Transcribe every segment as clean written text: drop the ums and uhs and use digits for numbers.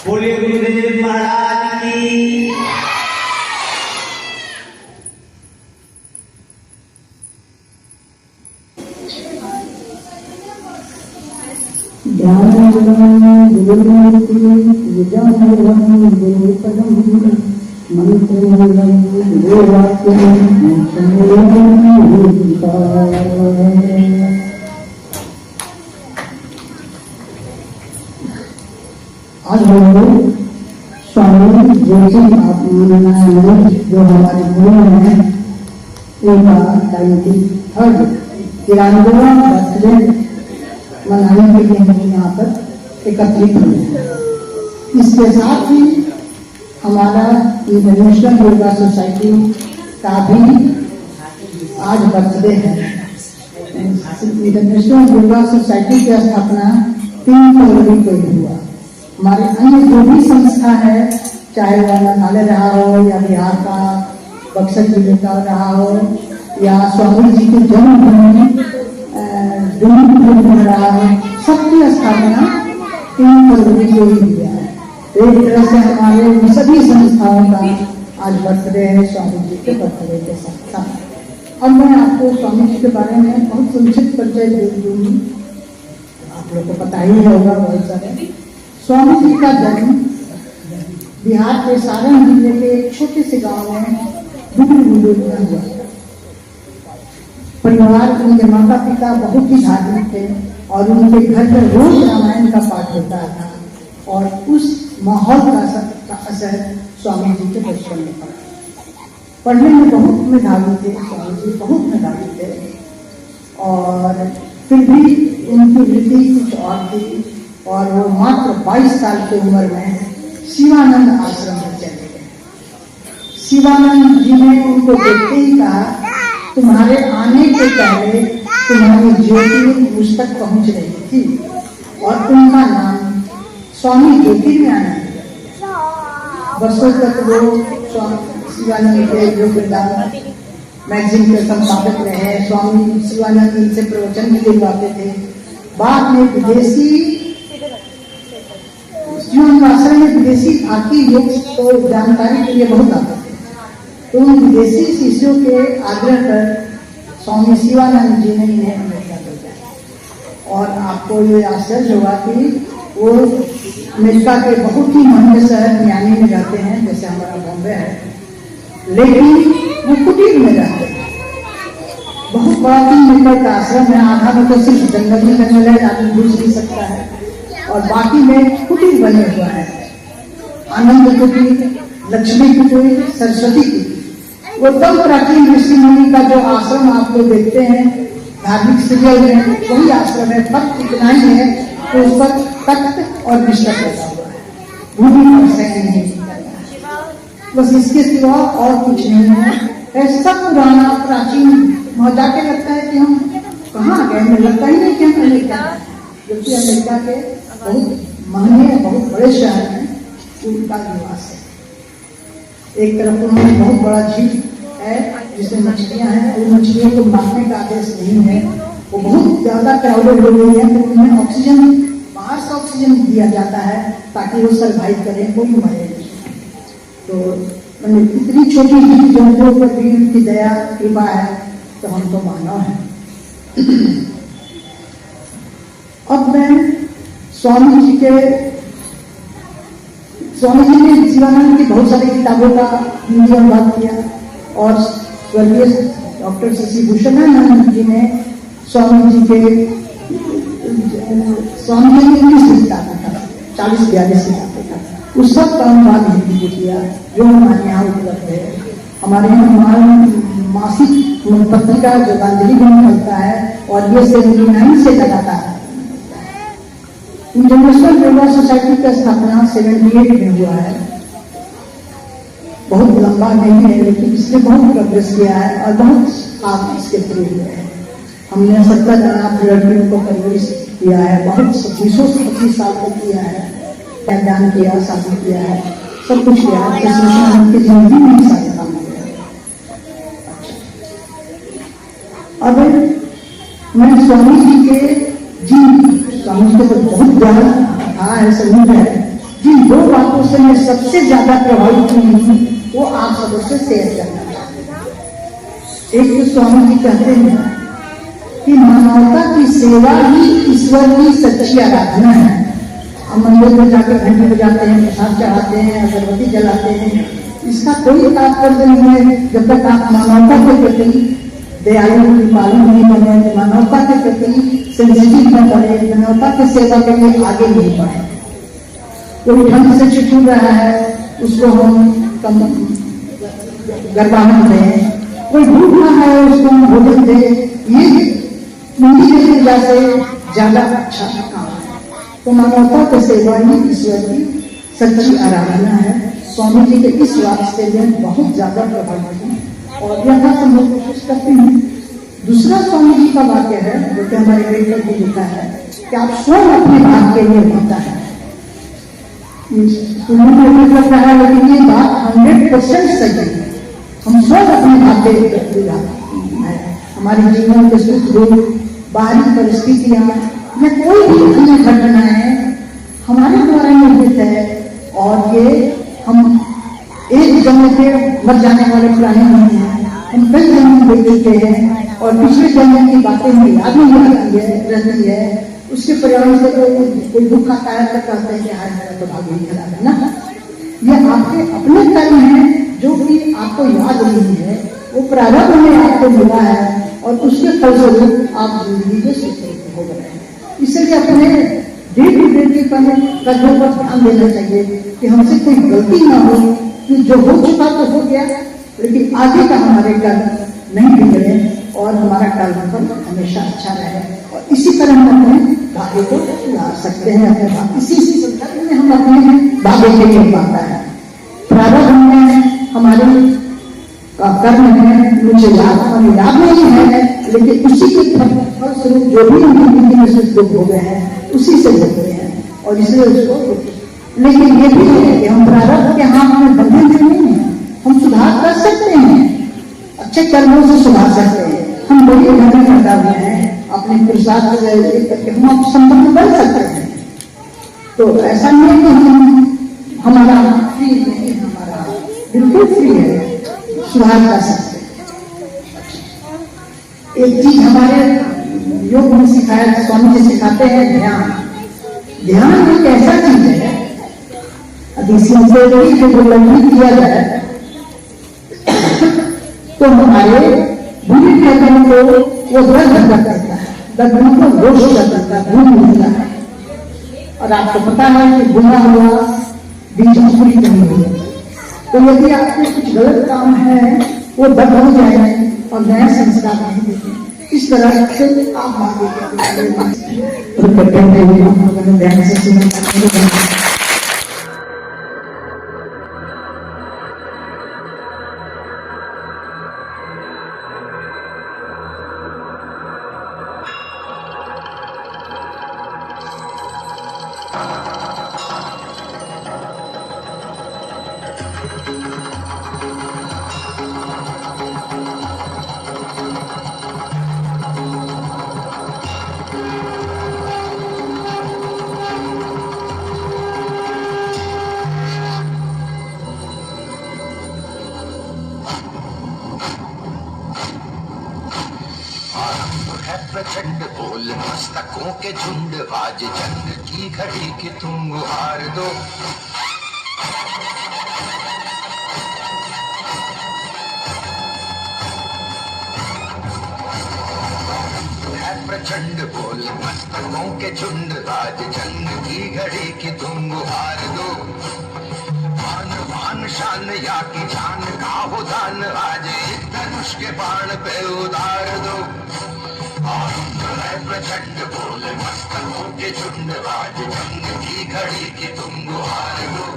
बोलिए गुरुदेव महाराज की। आज हम लोग स्वामी जोशी आत्मानंद जो हमारे गुरु हैं उनका 93वां बर्थडे मनाने के लिए हम यहाँ पर एकत्रित हुए हैं। इसके साथ ही हमारा इंटरनेशनल योगा सोसाइटी का भी आज बर्थडे है। इंटरनेशनल योगा सोसाइटी की स्थापना 3 फरवरी को ही हुआ। हमारे अन्य जो भी संस्था है, चाहे वह मेघालय रहा हो या बिहार का बक्सर जिले का रहा हो या स्वामी जी के जन्मभूमि दिल्ली रहा हो, सबकी स्थापना 3 फरवरी को ही हुआ है। एक तरह से हमारे सभी संस्थाओं का आज बर्थडे है स्वामी जी के बर्थडे के साथ। अब मैं आपको स्वामी जी के बारे में बहुत संक्षिप्त परिचय दे दूंगी। आप लोग को पता ही होगा बहुत सारे। स्वामी जी का जन्म बिहार के सारण जिले के एक छोटे से गांव में बुंदेलखंड में हुआ। परिवार, उनके माता पिता बहुत ही धार्मिक थे और उनके घर में रोज रामायण का पाठ होता था और उस माहौल का असर स्वामी जी के बचपन में पड़ा। पढ़ने में बहुत मेधावी थे स्वामी जी, बहुत मेधावी थे और फिर भी उनकी वृत्ति कुछ और थी और वो मात्र 22 साल की उम्र में शिवानंद आश्रम में चले गए। शिवानंद जी ने उनको देखते ही कहा, तुम्हारे आने के पहले तुम्हारी ज्योति मुझ तक पहुंच रही थी, और उनका नाम स्वामी ज्योतिर्मयानंद। वर्षों तक वो शिवानंद के जो वृंदावन मैगजीन के संपादक रहे, स्वामी शिवानंद से प्रवचन भी दिलवाते थे। बाद में विदेशी आश्रम में विदेशी भारतीय योग तो जानकारी के लिए बहुत आते थे, तो उन विदेशी शिष्यों के आग्रह पर स्वामी शिवानंद जी ने इन्हें अमेरिका भेजा। और आपको ये आश्चर्य होगा कि वो अमेरिका के बहुत ही महंगे शहर मियामी में रहते हैं, जैसे हमारा बॉम्बे है, लेकिन वो कुटीर में रहते हैं। बहुत बड़ा 3 मीटर का आश्रम है, आधा में तो सिर्फ जंगल में जंगल है, आदमी घुस नहीं सकता है, और बाकी में कुटीर बने हुआ है। आनंद कुटीर, लक्ष्मी कुटीर, सरस्वती कुटीर। वो एकदम प्राचीन ऋषि मुनि का जो आश्रम आप लोग देखते हैं धार्मिक सीरियल में, वही आश्रम है। फर्क इतना ही है तो उस पर तख्त और बिस्तर लगा हुआ है, भूमि पर शयन नहीं करना है, बस इसके सिवा और कुछ नहीं है। ऐसा पुराना प्राचीन वहां जाके लगता है कि हम कहाँ आ गए, हमें लगता ही नहीं कि हम अमेरिका, जबकि अमेरिका के बहुत महंगे बहुत बड़े शहर में उनका निवास है। एक तरफ उन्होंने बहुत बड़ा झील है जिसमें मछलियां हैं, और मछलियों को मारने का आदेश नहीं है, वो बहुत ज्यादा क्राउडेड हो गई है, तो उन्हें ऑक्सीजन बाहर से ऑक्सीजन दिया जाता है ताकि वो सर्वाइव करें, कोई मरे नहीं। तो इतनी छोटी जीव जंतुओं पर भी उनकी दया कृपा है, तो हम तो मानव हैं। अब मैं स्वामी जी ने शिवानंद की बहुत सारी किताबों का हिंदी अनुवाद किया, और स्वर्गीय डॉक्टर शशि भूषणानंद जी ने स्वामी जी ने 19 किताबें था, 40-42 किताबें था, उस सब का अनुवाद हिंदी को किया, जो हमारे यहाँ उपलब्ध है। हमारे यहाँ हमारा मासिक पत्रिका जोगांजलि बन चलता है, और ये 79 से लगातार। इंटरनेशनल योगा सोसाइटी का स्थापना 78 में हुआ है, बहुत लंबा नहीं है, लेकिन इसने बहुत प्रोग्रेस किया है और बहुत आप इसके थ्रू हुए हैं। हमने 17 जनाब लड़कियों को परवरिश किया है, बहुत 20-25 साल तक किया है, ज्ञान किया, शादी किया है, सब कुछ किया है। उनकी जिंदगी में सारे काम किया है। अब मैं स्वामी जी के स्वामी जी को बहुत ज्ञान था, ऐसा नहीं है। जिन 2 बातों से मैं सबसे ज्यादा प्रभावित हुई हूँ, वो आप सबों से शेयर करना चाहता हूँ। एक तो स्वामी जी कहते हैं कि मानवता की सेवा ही ईश्वर की सच्ची आराधना है। हम मंदिर में जाकर घंटी बजाते हैं, प्रसाद चढ़ाते हैं, अगरबत्ती जलाते हैं, इसका कोई तात्पर्य नहीं है जब तक आप मानवता के प्रति दयालु कृपालु नहीं बने, मानवता के प्रति सेंसिटिव न बने, मानवता की सेवा के लिए आगे नहीं बढ़े। कोई ढंग से चिट्ठी रहा है उसको हम कम गरबाहन दें, कोई भूखा है उसको हम भोजन दें, ये मुंडी के पूजा से ज्यादा अच्छा काम है। तो मानवता की सेवा ही ईश्वर की सच्ची आराधना है। स्वामी जी के इस वास्ते में बहुत ज्यादा प्रभावित हूँ, और यह समझ कोशिश करते हैं। दूसरा स्वामी जी का वाक्य है जो कि हमारे लेखक भी लिखा है कि आप स्वयं अपने भाग के लिए होता है। सुनने में लगता है, लेकिन ये बात 100% सही है। हम स्वयं अपने भाग के लिए है। हमारे जीवन के सुख दुख, बाहरी परिस्थितियां या कोई भी अन्य घटनाएं हमारे द्वारा निर्मित है, और ये हम एक जन्म के मर जाने वाले प्राणी नहीं है। हम कई जन्म देख चुके हैं, और पिछले जन्म की बातें हमें याद नहीं रहती है। उसके परिणाम से तो कोई दुख आता है तो कहते हैं कि हाय मेरा तो भाग्य ही खराब है ना। ये आपके अपने कर्म हैं जो कि आपको याद नहीं है, वो प्रारंभ में आपको मिला है, और उसके फलस्वरूप आप जिंदगी के सुख हो गए हैं। इसलिए अपने डे टू डे कर्मों पर ध्यान देना चाहिए कि हमसे कोई गलती ना हो, कि जो हो चुका तो हो गया, लेकिन आगे का हमारे कर्म नहीं बिगड़े और हमारा कर्म हमेशा अच्छा रहे। और इसी तरह हम अपने भाग्य को ला सकते हैं। अपने इसी संदर्भ में हम अपने भाग्य के लिए पाता है। प्रारंभ में हमारे कर्म है, मुझे याद नहीं है, लेकिन उसी के फलस्वरूप जो भी उनकी जिंदगी में सुख दुख हो गए हैं उसी से हो गए हैं, और इसलिए उसको। लेकिन ये भी है कि हम प्रारब्ध के हाथ में बंधे हुए नहीं है, हम सुधार कर सकते हैं, अच्छे कर्मों से सुधार सकते हैं। हम बड़ी घटना पैदा हुए हैं, अपने पुरुषार्थ करके हम संपन्न बन सकते हैं। तो ऐसा नहीं कि हमारा फ्री नहीं, हमारा बिल्कुल फ्री है, सुधार कर सकते हैं। एक चीज हमारे योग में सिखाया, स्वामी जी सिखाते हैं ध्यान। ध्यान एक ऐसा चीज है, अभी सिंसियरली को उल्लंघन किया जाए तो हमारे बुरी कर्म को वो दर्द कर देता है, दर्द को दोष कर देता है, भूल मिलता है। और आपको पता है कि गुना हुआ बीच में पूरी नहीं हुई, तो यदि आपके कुछ गलत काम है वो दर्द हो जाए और नया संस्कार नहीं देते, इस तरह से आप ध्यान से सुना। प्रचंड बोल मस्तकों के झुंड, आज जंग की घड़ी की तुम गुहार दो। प्रचंड बोल मस्तकों के झुंड, आज जंग की घड़ी की तुम गुहार दो। मान मान शान या की जान का हो दान, आज एक धनुष के बाण पे उतार दो। प्रचंड बोल मस्तकों के झुंड, आज जंग की घड़ी की तुम गुहार दो।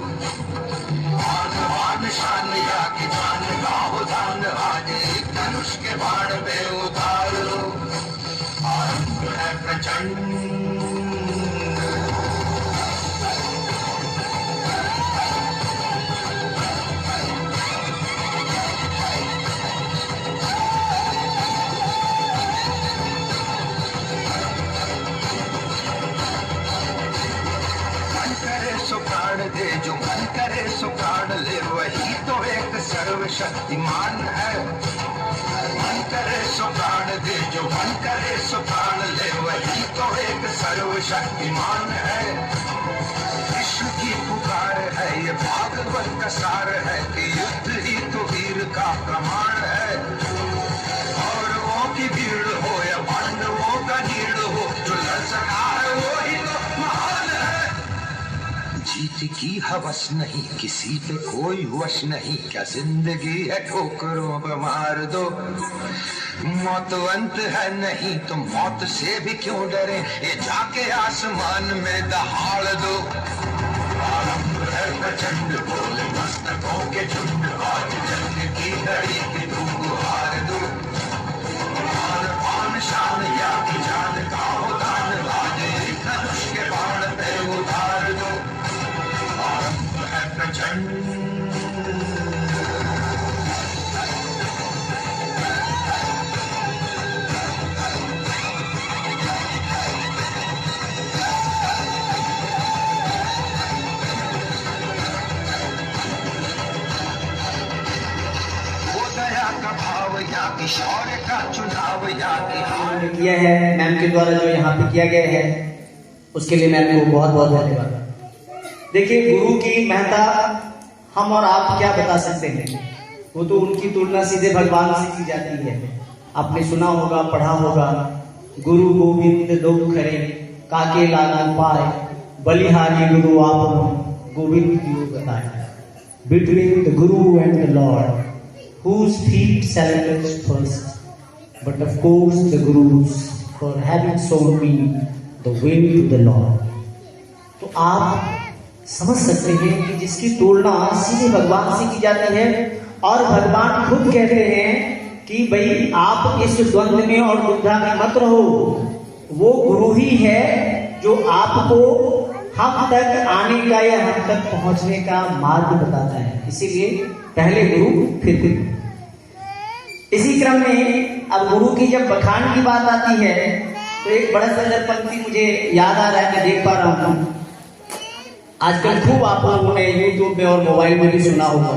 मान मान शान या की जान का हो दान, आज एक धनुष के बाण पे उतार दो। आरंभ है प्रचंड। दे जो मन करे सो प्राण ले, वही तो एक सर्वशक्तिमान है। मन करे सो प्राण दे जो मन करे सो प्राण ले, वही तो एक सर्वशक्तिमान है। विश्व की पुकार है ये भागवत का सार है, कि युद्ध ही तो वीर का प्रमाण है। कौरवों की भीड़ हो या पांडवों का नीड़ हो, जो लड़ सका है वो ही तो महान है। जीत की हवस नहीं, किसी पे कोई वश नहीं, क्या जिंदगी है ठोकरों पे मार दो। मौत अंत है नहीं तो मौत से भी क्यों डरे, ये जाके आसमान में दहाड़ दो। आरंभ है प्रचंड बोल मस्तकों के झुंड, आज जंग की घड़ी की तुम गुहार दो। मान पान शान या की जान का हो दान, आज एक धनुष के बाण पे उतार दो। आरंभ है प्रचंड। शौर्य का चुनाव या किया है मैम के द्वारा, जो यहाँ पे किया गया है उसके लिए मैम को बहुत बहुत धन्यवाद। देखिए, गुरु की महत्ता हम और आप क्या बता सकते हैं, वो तो उनकी तुलना सीधे भगवान से की जाती है। आपने सुना होगा, पढ़ा होगा, गुरु गोविंद दो खरे काके लाना पाए, बलिहारी गुरु आप गोविंद की बताए। Between the Guru and the Lord whose feet shall touch first, but of course the gurus for having shown me the way to the Lord। तो आप समझ सकते हैं कि जिसकी तुलना सीधे भगवान से की जाती है और भगवान खुद कहते हैं कि भाई आप इस द्वंद्व में और दुविधा में मत रहो। वो गुरु ही है जो आपको हम तक आने का या हम तक पहुंचने का मार्ग बताता है। इसीलिए पहले गुरु फिर गुरु। इसी क्रम में अब गुरु की जब बखान की बात आती है तो एक बड़ा सुंदर पंक्ति मुझे याद आ रहा है, मैं देख पा रहा हूँ। आजकल खूब आप लोगों ने यूट्यूब में और मोबाइल में भी सुना होगा,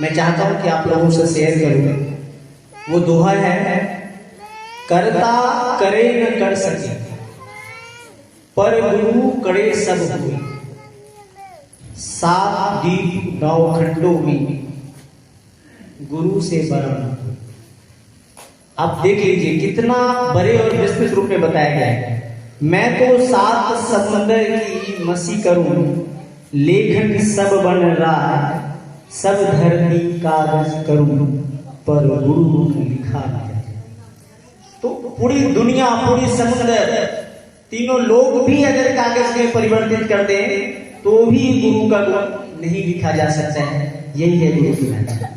मैं चाहता हूं कि आप लोगों से शेयर करूं। वो दोहा है, करता करे न कर सके पर गुरु करे सब हुए, 7 दीप 9 खंडों में गुरु से बड़ा। आप देख लीजिए कितना बड़े और विस्तृत रूप में बताया गया है। मैं तो 7 समंदर की मसी करूं, लेखन सब बन रहा, सब धरती कागज करूं, पर गुरु लिखा है। तो पूरी दुनिया, पूरी समुद्र, तीनों लोग भी अगर कागज में परिवर्तित कर दें तो भी गुरु का गुण नहीं लिखा जा सकता है। यही है गुरु की महत्ता।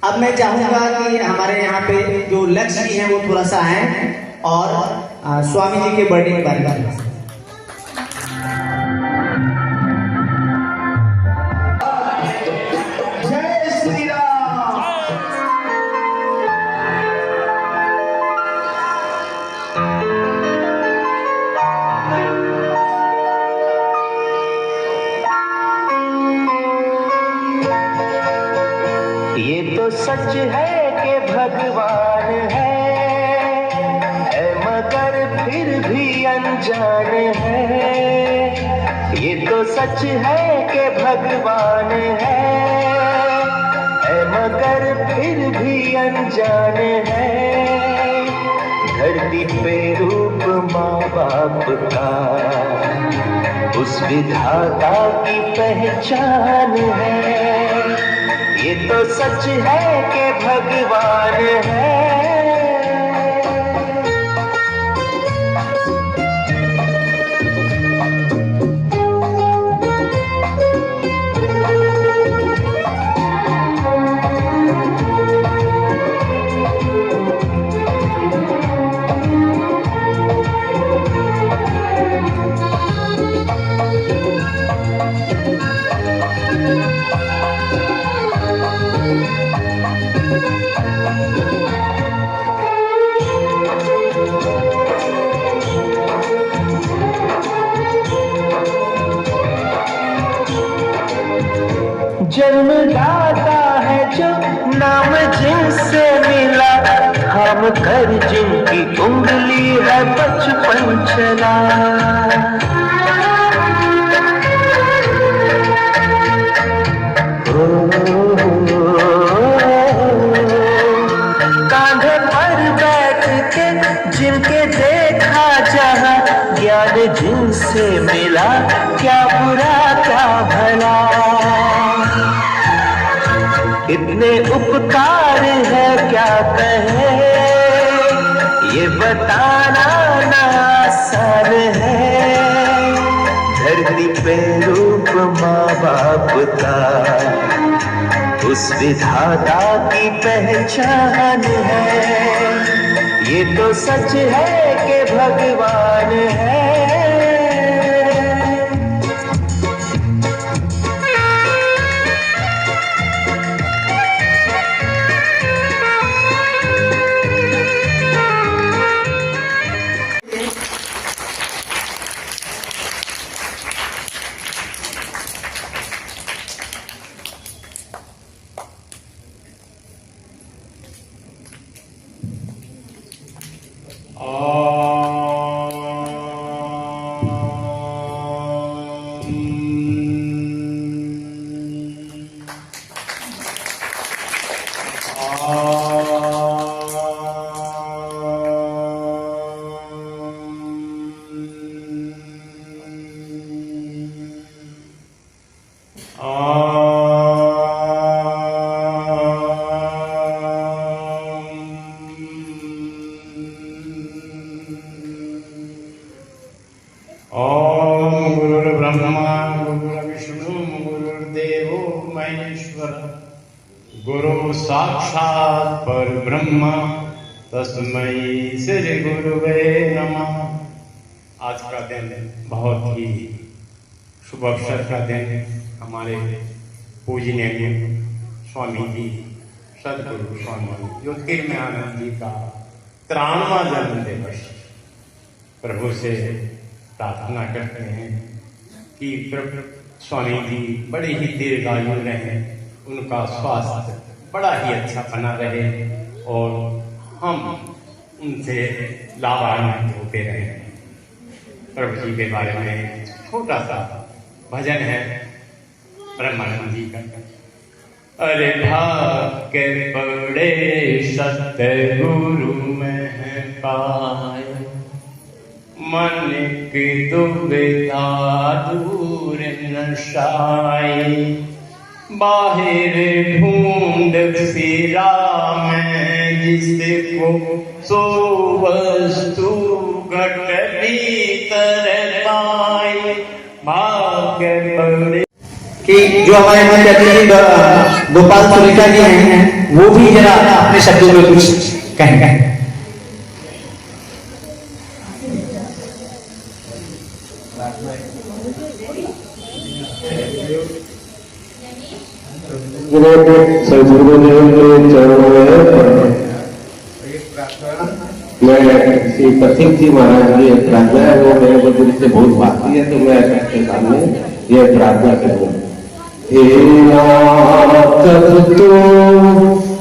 अब मैं चाहूंगा कि हमारे यहाँ पे जो लक्ष्य है वो थोड़ा सा आए और स्वामी जी के बर्थडे के बारे में। ये तो सच है कि भगवान है मगर फिर भी अनजान है। ये तो सच है कि भगवान है मगर फिर भी अनजान है। धरती पे रूप माँ बाप का उस विधाता की पहचान है। ये तो सच है कि भगवान है। जन्मदाता है जो नाम जिनसे मिला, हम कर जिनकी उंगली है बचपन चला। कांधे पर बैठ के जिनके देखा जहां, ज्ञान जिनसे मिला क्या बुरा क्या भला। इतने उपकार है क्या कहे, ये बताना ना आसान है। धरती पे रूप माँ बाप का उस विधाता की पहचान है। ये तो सच है कि भगवान है। गुरु साक्षात परब्रह्म तस्मै श्री गुरुवे नमः। आज का दिन बहुत ही शुभ अवसर का दिन। हमारे पूजनीय स्वामी जी सदगुरु स्वामी ज्योतिर्मयानंद जी का 93वां जन्म दिवस। प्रभु से प्रार्थना करते हैं कि प्रभु स्वामी जी बड़े ही दीर्घायु रहें, उनका स्वास्थ्य बड़ा ही अच्छा बना रहे और हम उनसे लाभान्वित होते रहें। प्रभु जी के बारे में छोटा सा भजन है ब्रह्मानंद जी का। अरे भाग्य बड़े सतगुरु में पाए, मन की दुविधा दूर नशाई। बाहर ढूंढ फिरा मैं जिसको, सो वस्तु घट भीतर पाई। भाग्य बड़े कि जो हमारे मंदिर अतिथि गोपाल सुरेखा जी हैं, वो भी जरा अपने शब्दों में कुछ कहेंगे। सदगुरुदेव के चरणों में मैं श्री प्रसिद्ध जी महाराज की एक प्रार्थना है, वो मेरे को दिल से बहुत भाती है, तो मैं सबके सामने यह प्रार्थना करूँ। हे नाथ तो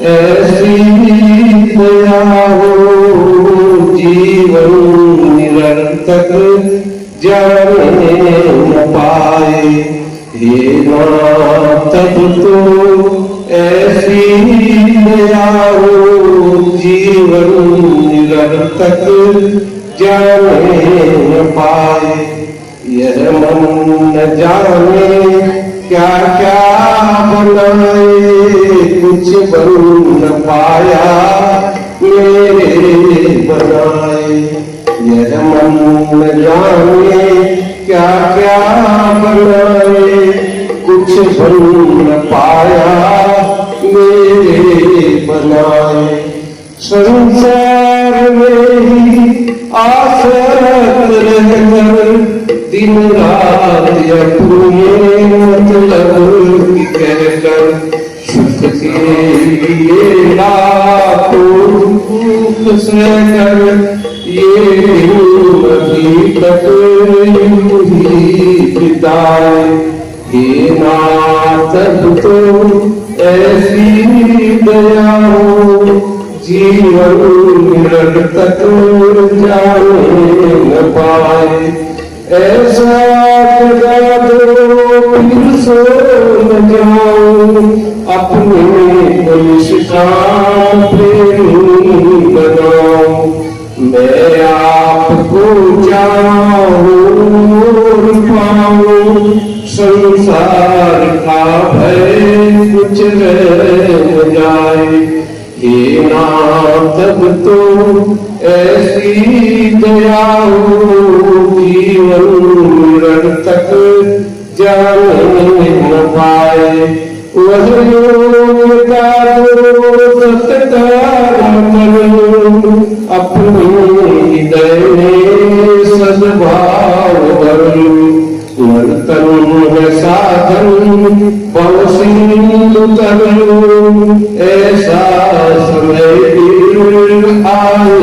ऐसी दया हो, जीवन निरंतर जाने न पाए। हे नाथ तो ऐसी दया हो, जीवन निरंतर जाने न पाए। यह मन न जाने क्या क्या बनाए, कुछ बन न पाया मेरे बनाए। यह मन न जाने क्या क्या बनाए, कुछ बन न पाया मेरे बनाए। संसार में ही आसक्त रहकर दिन रात अपने मतलब की कहकर, सुख के लिए लाखों दुख सहकर ये अभी तक ही बिताए। हे नाथ तो ऐसी दया हो, जीवन निरंतर जाने न पाए। ऐसा जगा दो फिर सो न जाऊं, अपने निष्ठा प्रेमी बनाऊं। मैं आपको चाहूं और पाऊं, संसार का भय कुछ रह जाए। हे नाथ तो ऐसी दया हो, जीवन निरंतर जाने न पाए। वह योग का सत्कार करो, अपने हृदय में सद्भाव करो। नर्तन साधन पवसिंदु करो, ऐसा समय आए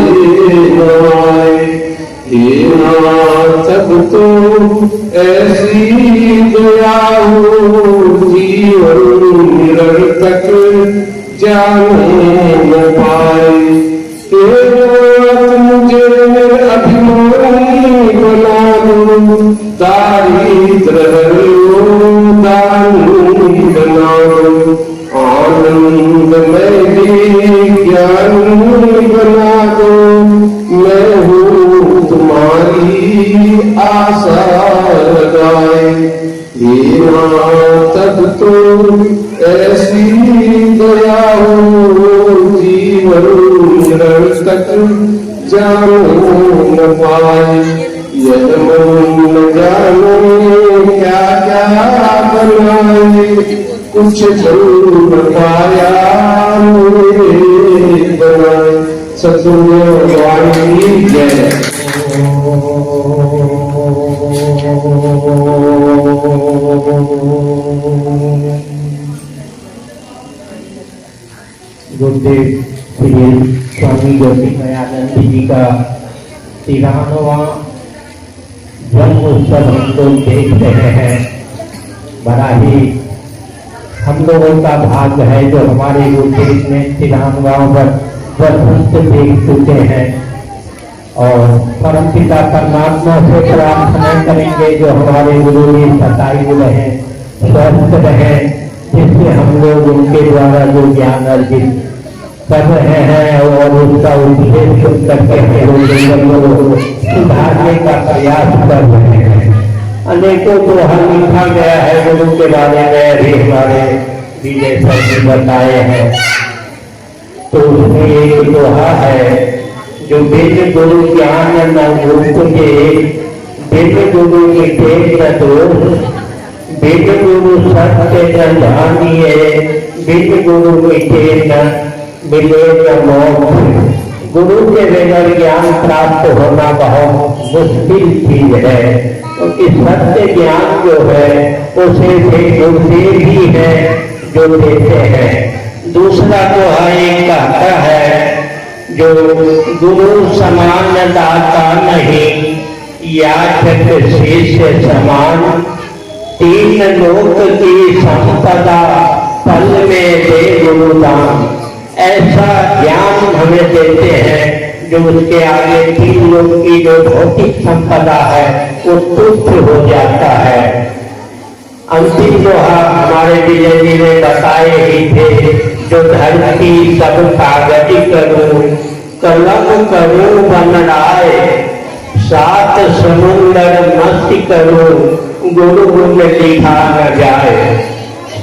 न आए। हे नाथ तो ऐसी दया हो, जीवन निरंतर जाने न पाए। हे नाथ मुझे अभिमानी बना दो, दारिद्र दानी बना दो। आनंद में ज्ञानी बना दो, मैं हूँ तुम्हारी आशा लगाए। हे नाथ तो ऐसी दया हो, जीवन निरंतर जाने न पाए। यह मन न जाने क्या क्या बनाए, कुछ जरूर पाया मेरे बनाए सतगुरु वाणी जय। गुरुदेव श्री स्वामी ज्योतिर्मयानंद जी का 93वां जन्म उत्सव हम लोग देख रहे हैं। बड़ा ही हम लोगों का भाग्य है जो हमारे गुरुदेव ने 93वां वसंत देख चुके हैं और परमपिता परमात्मा से प्रार्थना करेंगे जो हमारे गुरु जी सतायु रहे, स्वस्थ रहे, जिससे हम लोग उनके द्वारा जो ज्ञान अर्जित कर रहे हैं और उसका उपदेश करके हम लोग सुधारने का प्रयास कर रहे हैं। अनेकों दोहा लिखा गया है गुरु के बारे में, भी हमारे विजय सर जी बताए हैं। तो उसमें एक दोहा है जो बिन गुरु ज्ञान न उपजे, बिन गुरु मिटे न दोष, बिन गुरु सत्य न जानिए, बिन गुरु मिटे न मिले न मोक्ष। गुरु के बगैर ज्ञान प्राप्त होना बहुत मुश्किल चीज है, क्योंकि सत्य ज्ञान जो है उसे गुरुदेव ही है जो देते हैं। दूसरा दोहा एक कहता है जो गुरु समान दाता नहीं, याचक शिष्य समान, तीन लोक की संपदा पल में दे गुरुदान। ऐसा ज्ञान हमें देते हैं जो उसके आगे तीन लोग की जो भौतिक संपदा है वो तुच्छ हो जाता है। अंतिम दोहा हमारे विजय जी ने बताए ही थे जो धरती सब कागज करूं, कलम करूं बनराए, सात समुंदर मस्ती करूं, गुरु गुण लिखा न जाए।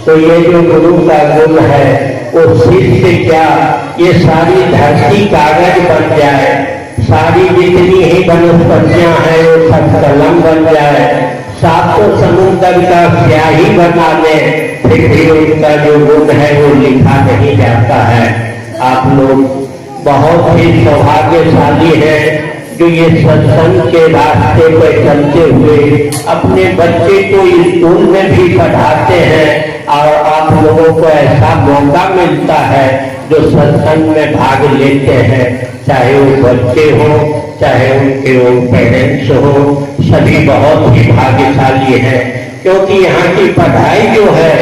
तो ये जो गुरु का गुण है वो शिष्य क्या ये सारी धरती कागज बन जाए, सारी जितनी ही वनस्पतियां हैं वो सब कलम बन जाए, सातों समुद्र का स्याही बना ले, फिर भी उनका जो गुण है वो लिखा नहीं जाता है। आप लोग बहुत ही सौभाग्यशाली हैं जो ये सत्संग के रास्ते पर चलते हुए अपने बच्चे को स्कूल में भी पढ़ाते हैं और आप लोगों को ऐसा मौका मिलता है जो सत्संग में भाग लेते हैं, चाहे वो बच्चे हो चाहे उनके वो पेरेंट्स हो, सभी बहुत ही भाग्यशाली हैं। क्योंकि यहाँ की पढ़ाई जो है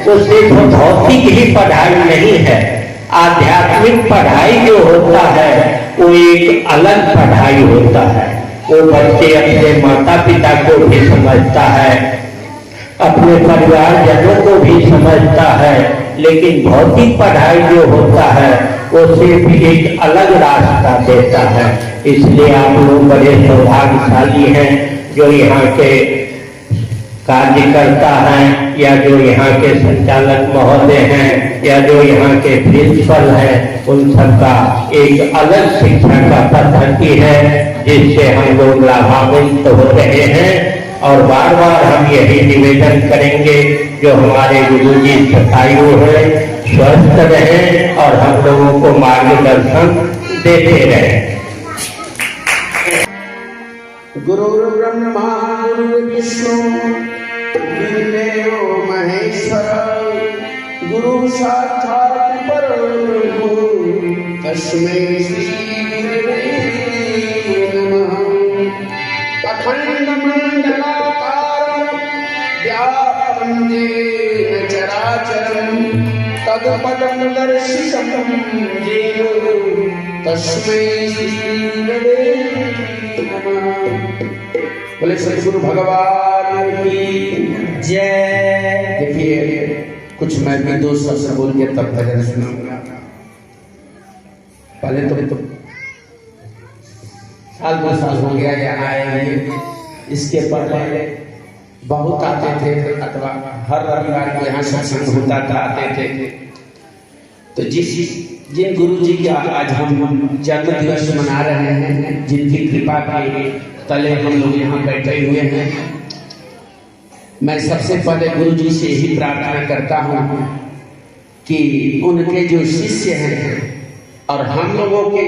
वो सिर्फ भौतिक ही पढ़ाई नहीं है, आध्यात्मिक पढ़ाई जो होता है वो एक अलग पढ़ाई होता है। वो बच्चे अपने माता पिता को भी समझता है, अपने परिवारजनों को भी समझता है, लेकिन भौतिक पढ़ाई जो होता है वो सिर्फ एक अलग रास्ता देता है। इसलिए आप लोग बड़े सौभाग्यशाली हैं जो यहाँ के कार्यकर्ता हैं या जो यहाँ के संचालक महोदय हैं या जो यहाँ के प्रिंसिपल हैं, उन सबका एक अलग शिक्षा का पद्धति है जिससे हम लोग लाभान्वित हो रहे हैं। और बार बार हम यही निवेदन करेंगे जो हमारे गुरु जी सतायु है, स्वस्थ रहे और हम लोगों को मार्गदर्शन देते रहे। गुरु ब्रह्मा गुरु विष्णु गुरुदेव महेश्वर, गुरु साक्षात् परब्रह्म तस्मै श्री गुरवे नमः। अखंड मंडलाकारं व्याप्तं येन चराचरं तत्पदं दर्शितं येन तस्मै श्री गुरवे नमः। बोले सदगुरु भगवान की जय। देखिए कुछ मैं भी दो शब्द बोल के तब भजन सुनाऊंगा। पहले तो साल 2 साल हो गया यहाँ आए, इसके पहले बहुत आते थे अथवा हर रविवार को यहाँ सत्संग होता था, आते थे। तो जिन गुरु जी का आज हम जन्म दिवस मना रहे हैं, जिनकी कृपा के तले हम लोग यहाँ बैठे हुए हैं, मैं सबसे पहले गुरु जी से यही प्रार्थना करता हूँ कि उनके जो शिष्य हैं और हम लोगों के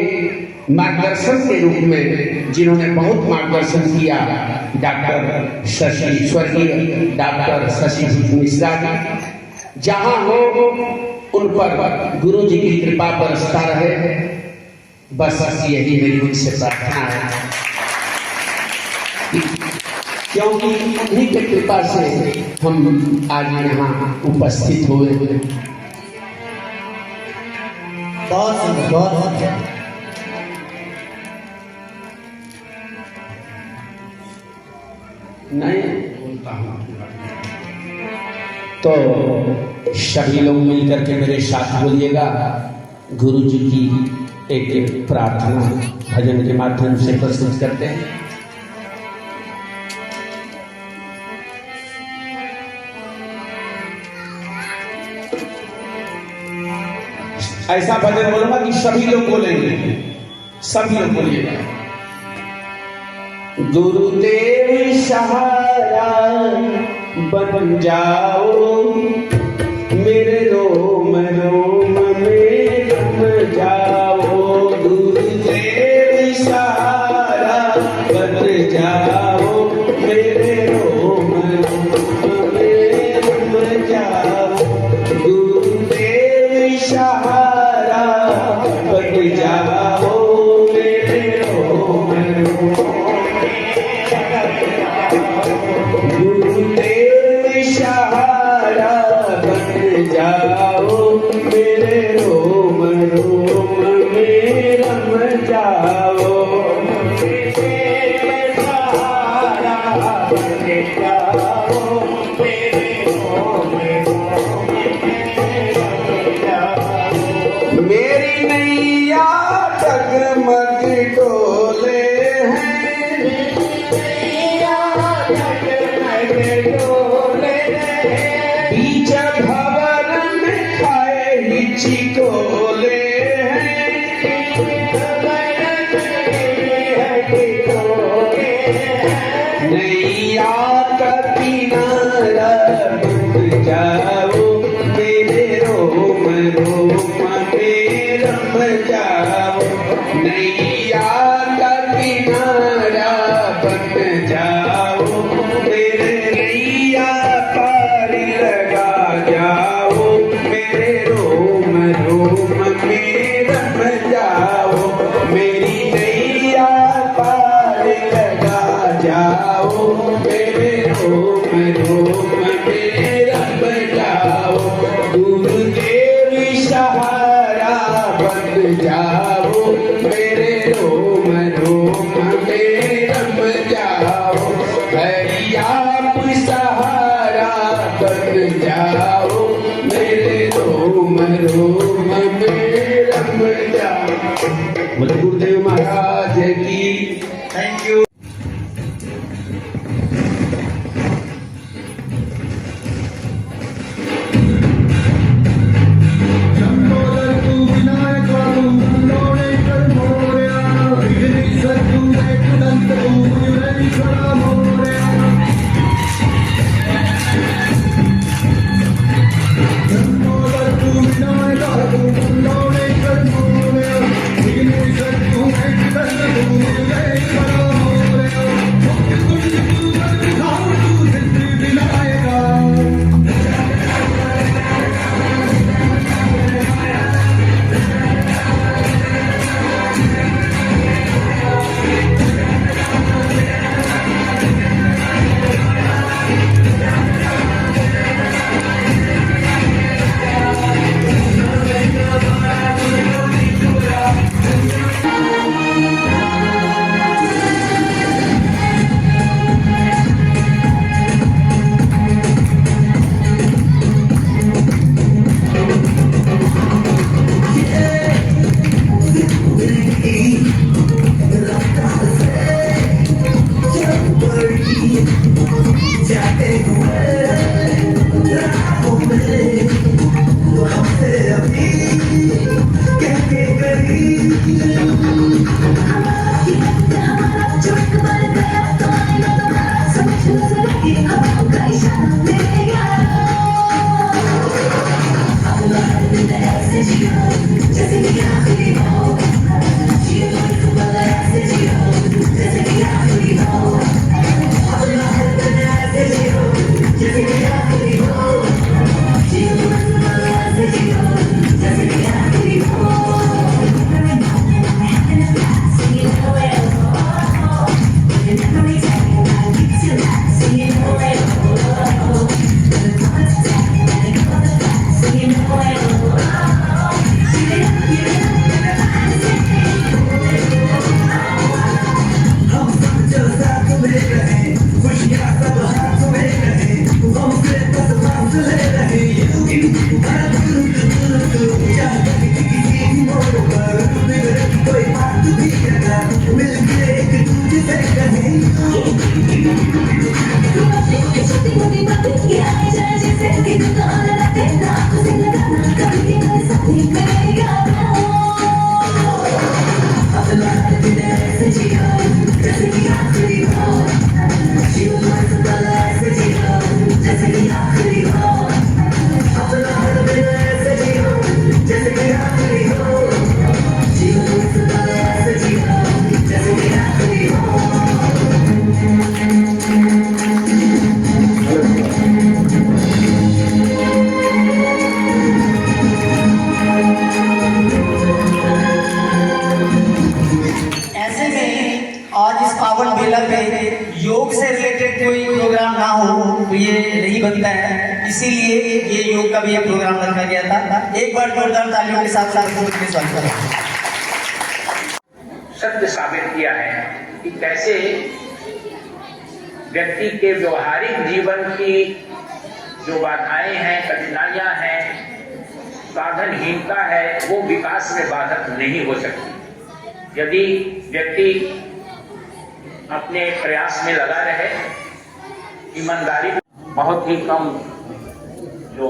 मार्गदर्शन के रूप में जिन्होंने बहुत मार्गदर्शन किया, डॉक्टर शशि, स्वर्गीय डॉक्टर शशि मिश्रा जी, जहाँ हो उन पर गुरु जी की कृपा बरसता रहे। बस यही मेरी उनसे प्रार्थना है, क्योंकि उन्हीं की कृपा से हम आज यहाँ उपस्थित हुए। बहुत सुंदर, बहुत सुंदर। नहीं बोलता हूँ तो सभी लोग मिलकर के मेरे साथ बोलिएगा, गुरु जी की एक प्रार्थना भजन के माध्यम से प्रस्तुत करते हैं। ऐसा भजन बोलूंगा कि सभी लोग बोलेंगे, सभी लोग बोलिएगा। गुरुदेव सहारा बन जाओ, मेरे रोम रोम में रम जाओ। गुरुदेव सहारा बन जाओ, मेरे रोम रोम में रम जाओ। गुरुदेव सहारा बन जाओ, मेरे रोम रोम। गुरुदेव सहारा बन जाओ, मेरे रोम रोम में रम जाओ। मेरी नैया जगमग डोले हैं, बीच भवन में खाए हिचकोले हैं। नैया का किनारा डूब जाओ, मेरे रोम रोम में रम जाओ। नैया का किनारा बन जाओ, मेरे नैया पार लगा जाओ। मेरे रोम रोम में रम जाओ, मेरी नैया पार लगा जाओ। मेरे रोम रोम में रम जाओ। गुरुदेव सहारा बन जाओ, मेरे रोम रोम में रम जाओ। हरि आप सहारा बन जाओ, मेरे रोम रोम में रम जाओ। बोले गुरुदेव महाराज की। Thank you. Hãy subscribe cho kênh Ghiền Mì Gõ để không bỏ lỡ ऐसे में आज इस पावन बेला पे योग से रिलेटेड कोई प्रोग्राम ना हो तो ये नहीं बनता है, इसीलिए ये योग का भी एक प्रोग्राम रखा गया था। एक बार जोरदार तालियों के साथ स्वागत करें। सत्य साबित किया है कि कैसे व्यक्ति के व्यवहारिक जीवन की जो बाधाएं हैं, कठिनाइयां हैं, साधनहीनता है, वो विकास में बाधक नहीं हो सकती। यदि व्यक्ति अपने प्रयास में लगा रहे, ईमानदारी, बहुत ही कम जो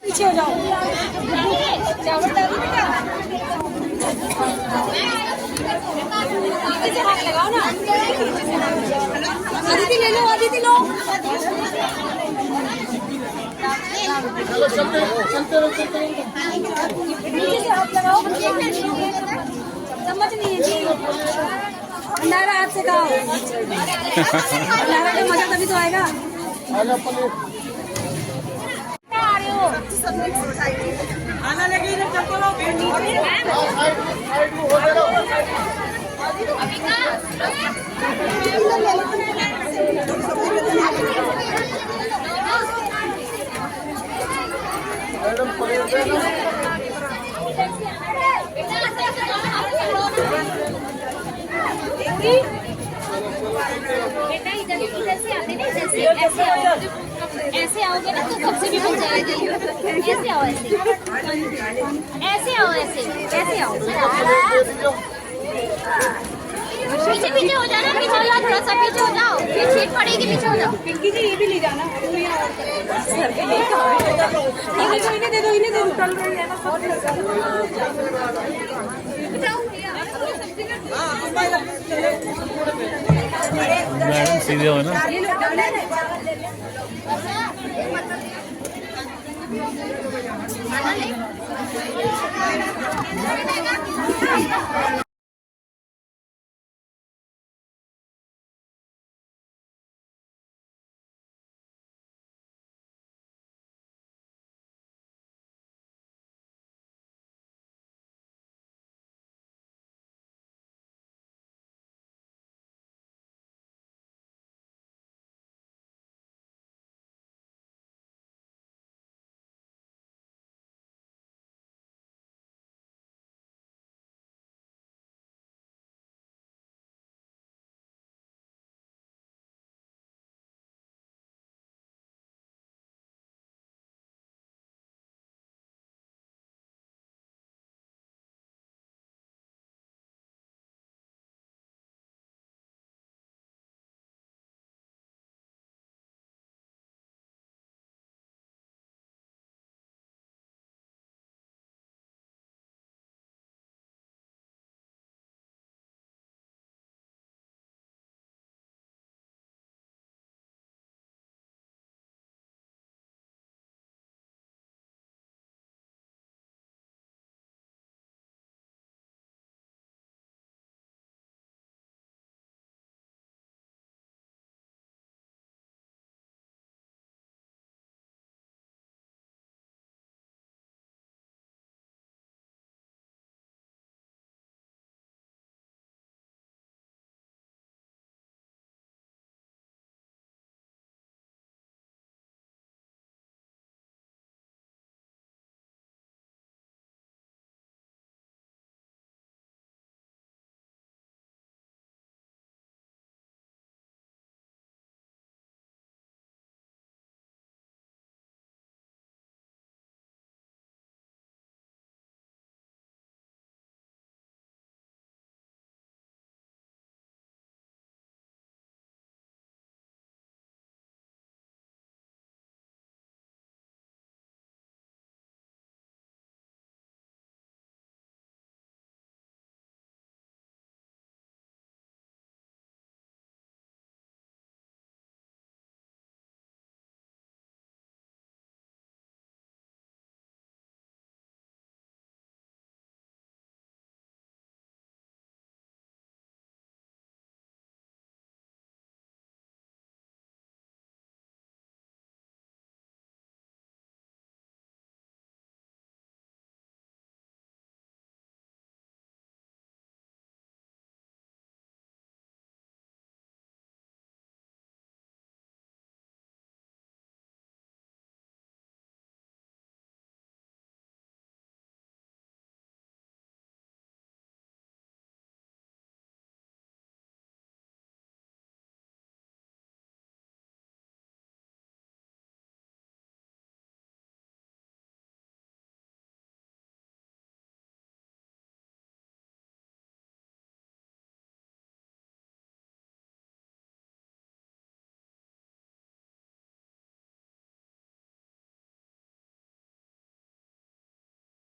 पीछे हो जाओ। हाथ लगाओ ना। अदिति ले लो, अदिति लो। नीचे से हाथ लगाओ। चम्मच नहीं है जी। अंधारा हाथ से खाओ। अंधारा का मजा तभी तो आएगा। आना लगे इधर चलते रहो फिर नीचे बेटा इधर से आते नहीं ऐसे आओगे ना तो सबसे भी बन जाएगी। ऐसे आओ ऐसे आओ ऐसे आओ पीछे पीछे हो जाना। पीछे हो जाओ, थोड़ा सा पीछे हो जाओ, फिर सीट पड़ेगी। पीछे हो जाओ। पिंकी जी ये भी ले जाना। सर पे ये इन्हें दे दो, इन्हें दे दो। चल रही है ना मैडम सीधे हो ना।